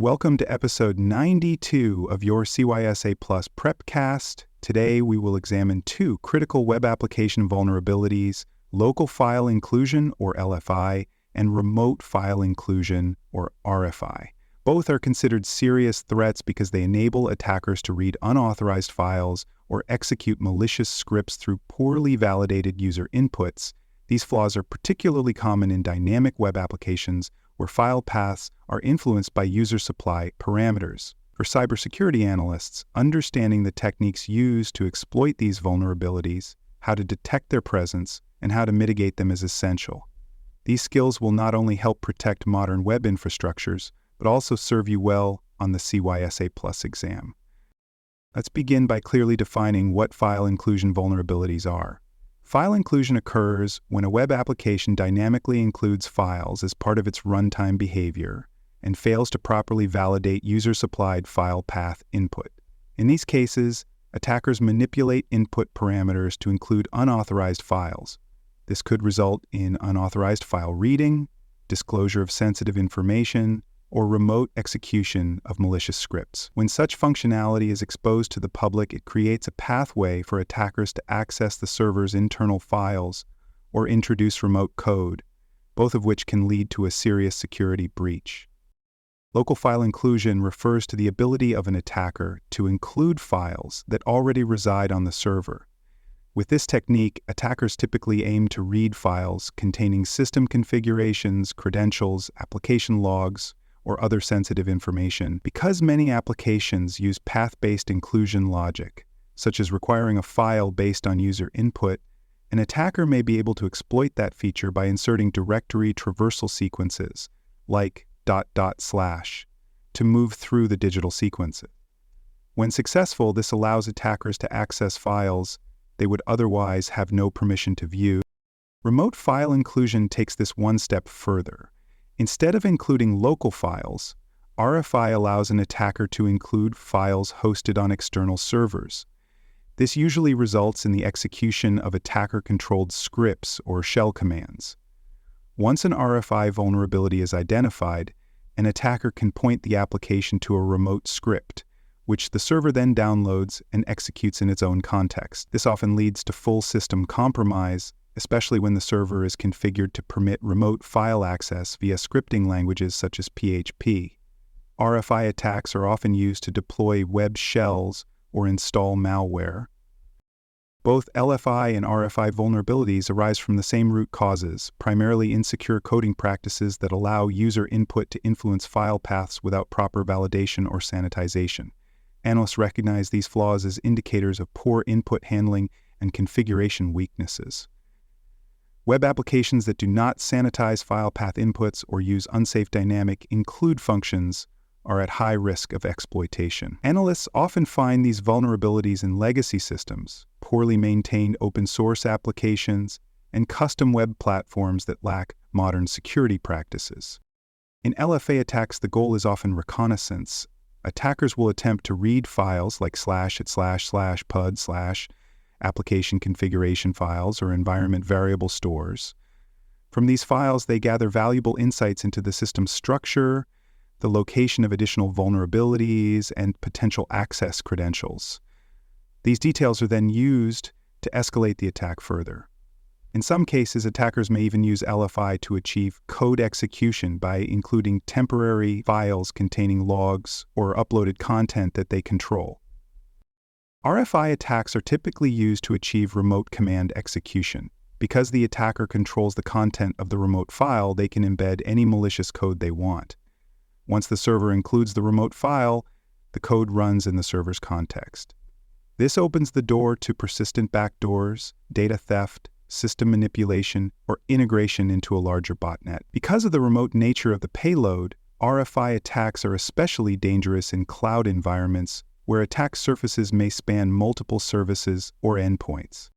Welcome to episode 92 of your CySA Plus Prepcast. Today we will examine two critical web application vulnerabilities, local file inclusion, or LFI, and remote file inclusion, or RFI. Both are considered serious threats because they enable attackers to read unauthorized files or execute malicious scripts through poorly validated user inputs. These flaws are particularly common in dynamic web applications where file paths are influenced by user supply parameters. For cybersecurity analysts, understanding the techniques used to exploit these vulnerabilities, how to detect their presence, and how to mitigate them is essential. These skills will not only help protect modern web infrastructures, but also serve you well on the CySA Plus exam. Let's begin by clearly defining what file inclusion vulnerabilities are. File inclusion occurs when a web application dynamically includes files as part of its runtime behavior and fails to properly validate user-supplied file path input. In these cases, attackers manipulate input parameters to include unauthorized files. This could result in unauthorized file reading, disclosure of sensitive information, or remote execution of malicious scripts. When such functionality is exposed to the public, it creates a pathway for attackers to access the server's internal files or introduce remote code, both of which can lead to a serious security breach. Local file inclusion refers to the ability of an attacker to include files that already reside on the server. With this technique, attackers typically aim to read files containing system configurations, credentials, application logs, or other sensitive information. Because many applications use path-based inclusion logic, such as requiring a file based on user input, an attacker may be able to exploit that feature by inserting directory traversal sequences, like .. to move through the digital sequences. When successful, this allows attackers to access files they would otherwise have no permission to view. Remote file inclusion takes this one step further. Instead of including local files, RFI allows an attacker to include files hosted on external servers. This usually results in the execution of attacker-controlled scripts or shell commands. Once an RFI vulnerability is identified, an attacker can point the application to a remote script, which the server then downloads and executes in its own context. This often leads to full system compromise, especially when the server is configured to permit remote file access via scripting languages such as PHP. RFI attacks are often used to deploy web shells or install malware. Both LFI and RFI vulnerabilities arise from the same root causes, primarily insecure coding practices that allow user input to influence file paths without proper validation or sanitization. Analysts recognize these flaws as indicators of poor input handling and configuration weaknesses. Web applications that do not sanitize file path inputs or use unsafe dynamic include functions are at high risk of exploitation. Analysts often find these vulnerabilities in legacy systems, poorly maintained open source applications, and custom web platforms that lack modern security practices. In LFA attacks, the goal is often reconnaissance. Attackers will attempt to read files like /pud/ application configuration files or environment variable stores. From these files, they gather valuable insights into the system's structure, the location of additional vulnerabilities, and potential access credentials. These details are then used to escalate the attack further. In some cases, attackers may even use LFI to achieve code execution by including temporary files containing logs or uploaded content that they control. RFI attacks are typically used to achieve remote command execution. Because the attacker controls the content of the remote file, they can embed any malicious code they want. Once the server includes the remote file, the code runs in the server's context. This opens the door to persistent backdoors, data theft, system manipulation, or integration into a larger botnet. Because of the remote nature of the payload, RFI attacks are especially dangerous in cloud environments where attack surfaces may span multiple services or endpoints.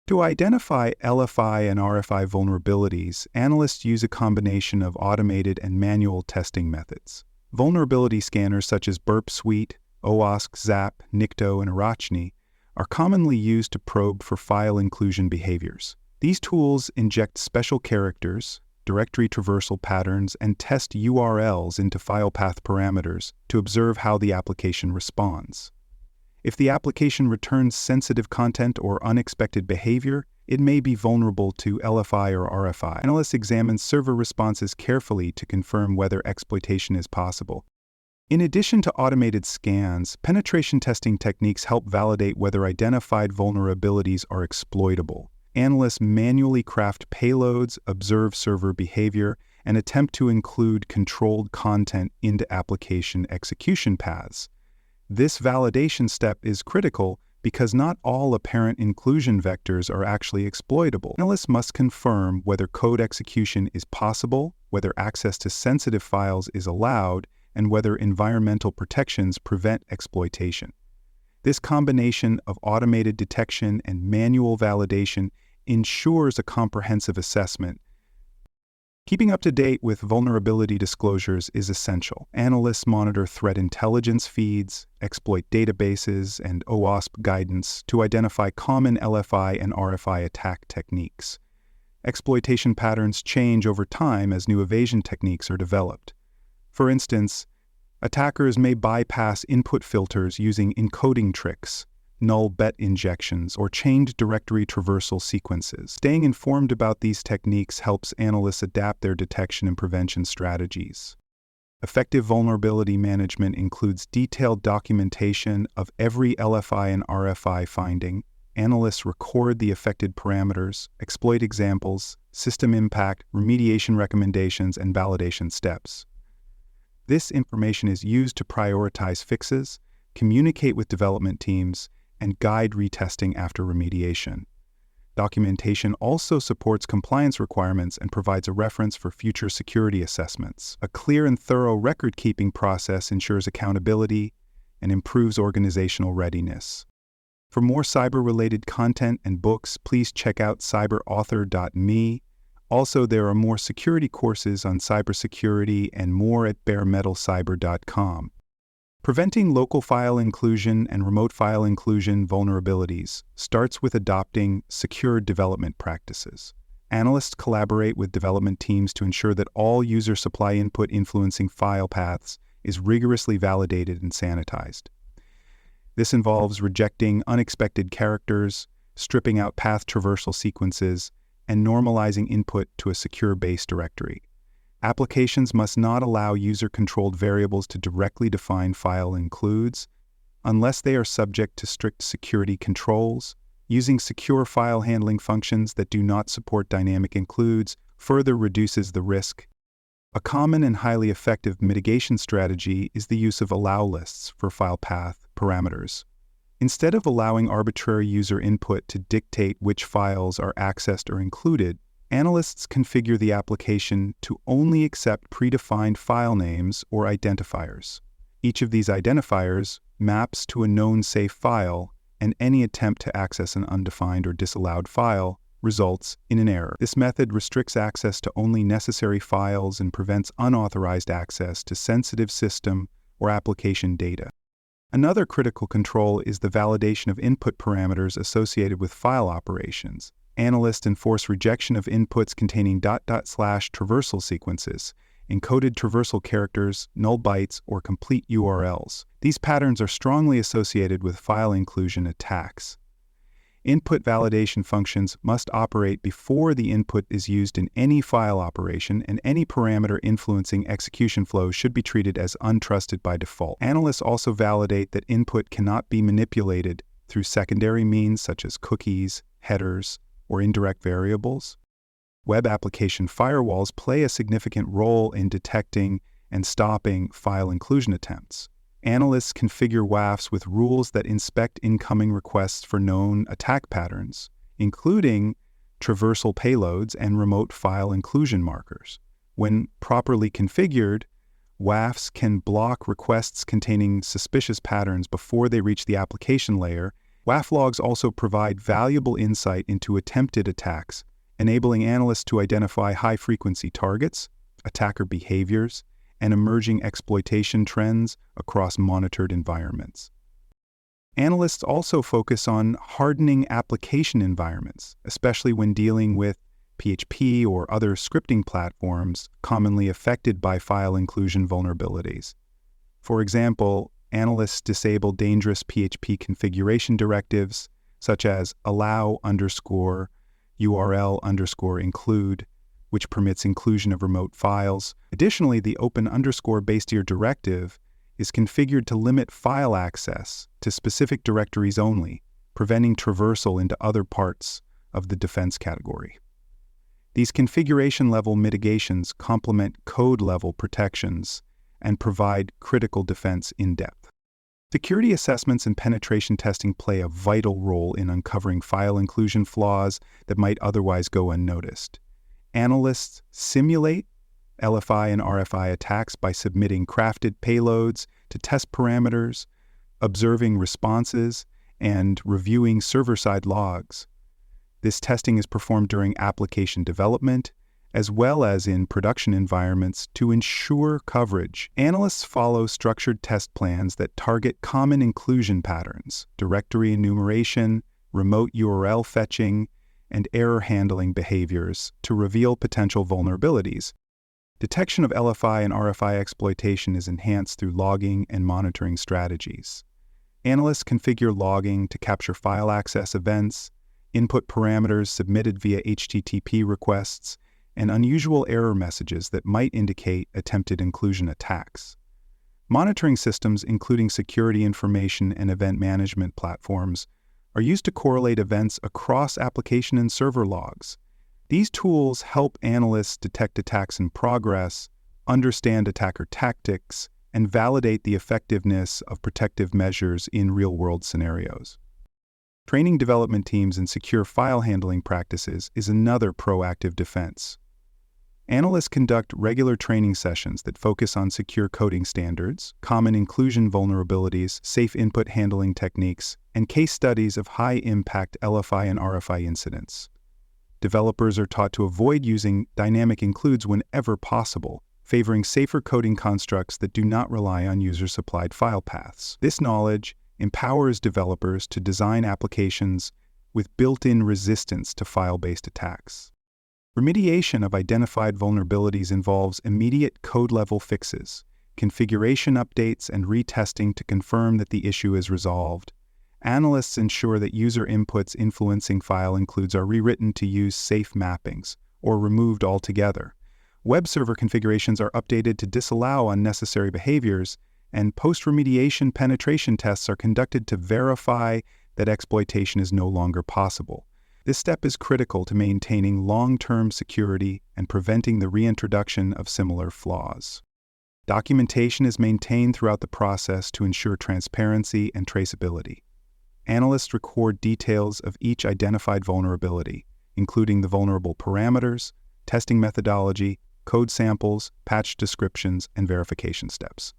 To identify LFI and RFI vulnerabilities, analysts use a combination of automated and manual testing methods. Vulnerability scanners such as Burp Suite, OWASP, ZAP, Nikto, and Arachne are commonly used to probe for file inclusion behaviors. These tools inject special characters, directory traversal patterns, and test URLs into file path parameters to observe how the application responds. If the application returns sensitive content or unexpected behavior, it may be vulnerable to LFI or RFI. Analysts examine server responses carefully to confirm whether exploitation is possible. In addition to automated scans, penetration testing techniques help validate whether identified vulnerabilities are exploitable. Analysts manually craft payloads, observe server behavior, and attempt to include controlled content into application execution paths. This validation step is critical because not all apparent inclusion vectors are actually exploitable. Analysts must confirm whether code execution is possible, whether access to sensitive files is allowed, and whether environmental protections prevent exploitation. This combination of automated detection and manual validation ensures a comprehensive assessment. Keeping up to date with vulnerability disclosures is essential. Analysts monitor threat intelligence feeds, exploit databases, and OWASP guidance to identify common LFI and RFI attack techniques. Exploitation patterns change over time as new evasion techniques are developed. For instance, attackers may bypass input filters using encoding tricks, null bet injections, or chained directory traversal sequences. Staying informed about these techniques helps analysts adapt their detection and prevention strategies. Effective vulnerability management includes detailed documentation of every LFI and RFI finding. Analysts record the affected parameters, exploit examples, system impact, remediation recommendations, and validation steps. This information is used to prioritize fixes, communicate with development teams, and guide retesting after remediation. Documentation also supports compliance requirements and provides a reference for future security assessments. A clear and thorough record-keeping process ensures accountability and improves organizational readiness. For more cyber-related content and books, please check out cyberauthor.me. Also, there are more security courses on cybersecurity and more at baremetalcyber.com. Preventing local file inclusion and remote file inclusion vulnerabilities starts with adopting secure development practices. Analysts collaborate with development teams to ensure that all user supply input influencing file paths is rigorously validated and sanitized. This involves rejecting unexpected characters, stripping out path traversal sequences, and normalizing input to a secure base directory. Applications must not allow user-controlled variables to directly define file includes unless they are subject to strict security controls. Using secure file handling functions that do not support dynamic includes further reduces the risk. A common and highly effective mitigation strategy is the use of allowlists for file path parameters. Instead of allowing arbitrary user input to dictate which files are accessed or included, analysts configure the application to only accept predefined file names or identifiers. Each of these identifiers maps to a known safe file, and any attempt to access an undefined or disallowed file results in an error. This method restricts access to only necessary files and prevents unauthorized access to sensitive system or application data. Another critical control is the validation of input parameters associated with file operations. Analysts enforce rejection of inputs containing .. traversal sequences, encoded traversal characters, null bytes, or complete URLs. These patterns are strongly associated with file inclusion attacks. Input validation functions must operate before the input is used in any file operation, and any parameter influencing execution flow should be treated as untrusted by default. Analysts also validate that input cannot be manipulated through secondary means such as cookies, headers, or indirect variables. Web application firewalls play a significant role in detecting and stopping file inclusion attempts. Analysts configure WAFs with rules that inspect incoming requests for known attack patterns, including traversal payloads and remote file inclusion markers. When properly configured, WAFs can block requests containing suspicious patterns before they reach the application layer. WAF logs also provide valuable insight into attempted attacks, enabling analysts to identify high-frequency targets, attacker behaviors, and emerging exploitation trends across monitored environments. Analysts also focus on hardening application environments, especially when dealing with PHP, or other scripting platforms commonly affected by file inclusion vulnerabilities. For example, analysts disable dangerous PHP configuration directives, such as allow_URL_include, which permits inclusion of remote files. Additionally, the open_base directive is configured to limit file access to specific directories only, preventing traversal into other parts of the defense category. These configuration-level mitigations complement code-level protections and provide critical defense in depth. Security assessments and penetration testing play a vital role in uncovering file inclusion flaws that might otherwise go unnoticed. Analysts simulate LFI and RFI attacks by submitting crafted payloads to test parameters, observing responses, and reviewing server-side logs. This testing is performed during application development, as well as in production environments to ensure coverage. Analysts follow structured test plans that target common inclusion patterns, directory enumeration, remote URL fetching, and error handling behaviors to reveal potential vulnerabilities. Detection of LFI and RFI exploitation is enhanced through logging and monitoring strategies. Analysts configure logging to capture file access events, input parameters submitted via HTTP requests, and unusual error messages that might indicate attempted inclusion attacks. Monitoring systems, including security information and event management platforms, are used to correlate events across application and server logs. These tools help analysts detect attacks in progress, understand attacker tactics, and validate the effectiveness of protective measures in real-world scenarios. Training development teams in secure file handling practices is another proactive defense. Analysts conduct regular training sessions that focus on secure coding standards, common inclusion vulnerabilities, safe input handling techniques, and case studies of high-impact LFI and RFI incidents. Developers are taught to avoid using dynamic includes whenever possible, favoring safer coding constructs that do not rely on user-supplied file paths. This knowledge empowers developers to design applications with built-in resistance to file-based attacks. Remediation of identified vulnerabilities involves immediate code-level fixes, configuration updates, and retesting to confirm that the issue is resolved. Analysts ensure that user inputs influencing file includes are rewritten to use safe mappings or removed altogether. Web server configurations are updated to disallow unnecessary behaviors, and post-remediation penetration tests are conducted to verify that exploitation is no longer possible. This step is critical to maintaining long-term security and preventing the reintroduction of similar flaws. Documentation is maintained throughout the process to ensure transparency and traceability. Analysts record details of each identified vulnerability, including the vulnerable parameters, testing methodology, code samples, patch descriptions, and verification steps.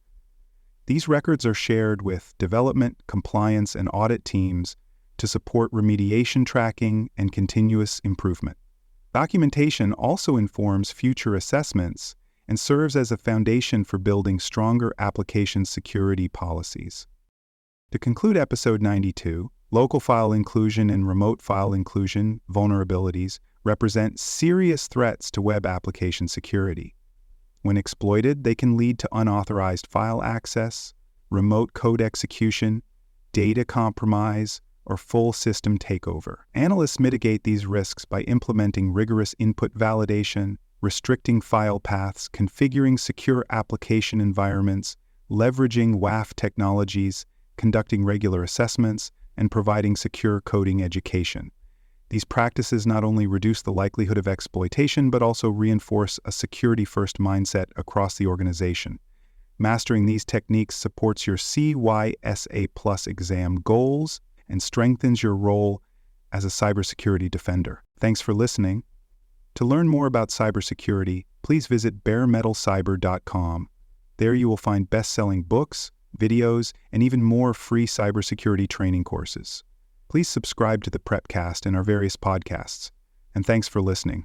These records are shared with development, compliance, and audit teams to support remediation tracking and continuous improvement. Documentation also informs future assessments and serves as a foundation for building stronger application security policies. To conclude episode 92, local file inclusion and remote file inclusion vulnerabilities represent serious threats to web application security. When exploited, they can lead to unauthorized file access, remote code execution, data compromise, or full system takeover. Analysts mitigate these risks by implementing rigorous input validation, restricting file paths, configuring secure application environments, leveraging WAF technologies, conducting regular assessments, and providing secure coding education. These practices not only reduce the likelihood of exploitation, but also reinforce a security-first mindset across the organization. Mastering these techniques supports your CySA Plus exam goals and strengthens your role as a cybersecurity defender. Thanks for listening. To learn more about cybersecurity, please visit baremetalcyber.com. There you will find best-selling books, videos, and even more free cybersecurity training courses. Please subscribe to the Prepcast and our various podcasts. And thanks for listening.